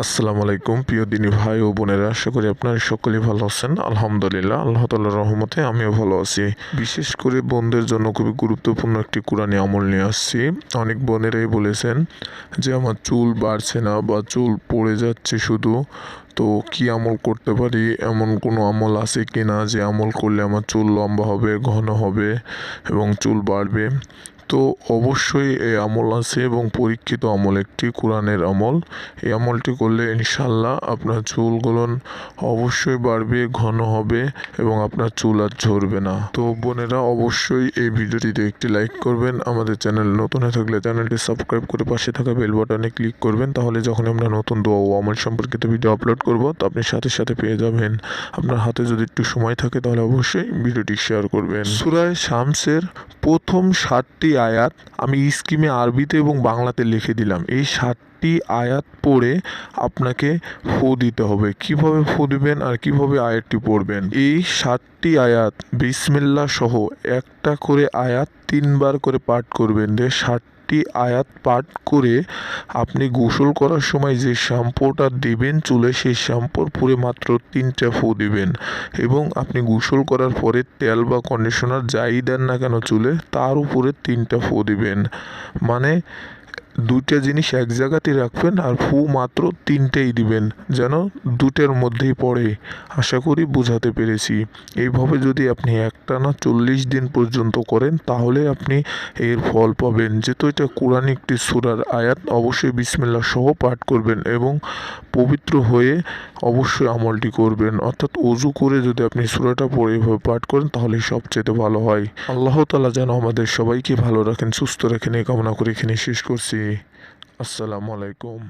আসসালামু আলাইকুম প্রিয় দিনী ভাই ও বোনেরা, আশা করি আপনারা সকলেই ভালো আছেন। আলহামদুলিল্লাহ, আল্লাহ তাআলার রহমতে আমিও ভালো আছি। বিশেষ করে বোনদের জন্য খুবই গুরুত্বপূর্ণ একটি কোরআনী আমল নিয়ে আসছি। অনেক বোনেরাই বলেছেন যে আমার চুল বাড়ছে না বা চুল পড়ে যাচ্ছে শুধু, তো কি আমল করতে পারি, এমন কোনো আমল আছে কি না যে আমল করলে আমার চুল লম্বা হবে, ঘন হবে এবং চুল বাড়বে। তো অবশ্যই এই আমল আছে এবং পরীক্ষিত আমল, একটি কোরআনের আমল। এই আমলটি করলে ইনশাল্লাহ আপনার চুলগুলো অবশ্যই বাড়বে, ঘন হবে এবং আপনার চুল আর ঝরবে না। তো বোনেরা অবশ্যই এই ভিডিওটিতে একটি লাইক করবেন। আমাদের চ্যানেল নতুন হয়ে থাকলে চ্যানেলটি সাবস্ক্রাইব করে পাশে থাকা বেল বাটনে ক্লিক করবেন, তাহলে যখন আমরা নতুন দোয়া ও আমল সম্পর্কিত ভিডিও আপলোড করব তো আপনি সাথে সাথে পেয়ে যাবেন। আপনার হাতে যদি একটু সময় থাকে তাহলে অবশ্যই ভিডিওটি শেয়ার করবেন। সূরা শামসের প্রথম 7টি আয়াত আমি স্ক্রিনে আরবিতে এবং বাংলাতে লিখে দিলাম। এই 7টি আয়াত পড়ে আপনাকে ফু দিতে হবে। কিভাবে ফু দিবেন আর কিভাবে আয়াতটি পড়বেন, এই 7টি আয়াত বিসমিল্লাহ সহ একটা করে আয়াত 3বার করে পাঠ করবেন। 7টি আয়াত পাঠ করে আপনি গোসল করার সময় যে শ্যাম্পুটা দিবেন চুলে, সেই শ্যাম্পুর পুরে মাত্র 3টা ফু দিবেন এবং আপনি গোসল করার পরে তেল বা কন্ডিশনার যাই দেন না কেন চুলে, তার উপরে 3টা ফু দিবেন। মানে দুইটা জিনিস এক জায়গাতেই রাখবেন আর ফু মাত্র 3টেই দিবেন, যেন দুটের মধ্যেই পড়ে। আশা করি বোঝাতে পেরেছি। এইভাবে যদি আপনি একটানা 40 দিন পর্যন্ত করেন তাহলে আপনি এর ফল পাবেন। যেহেতু এটা কোরআন একটি সূরার আয়াত, অবশ্যই বিসমিল্লাহ সহ পাঠ করবেন এবং পবিত্র হয়ে অবশ্যই আমলটি করবেন। অর্থাৎ ওযু করে যদি আপনি সূরাটা পড়ে এভাবে পাঠ করেন তাহলে সবচেয়ে ভালো হয়। আল্লাহ তাআলা যেন আমাদের সবাইকে ভালো রাখেন, সুস্থ রাখেন এই কামনা করে এখানে শেষ করছি। আসসালামু আলাইকুম।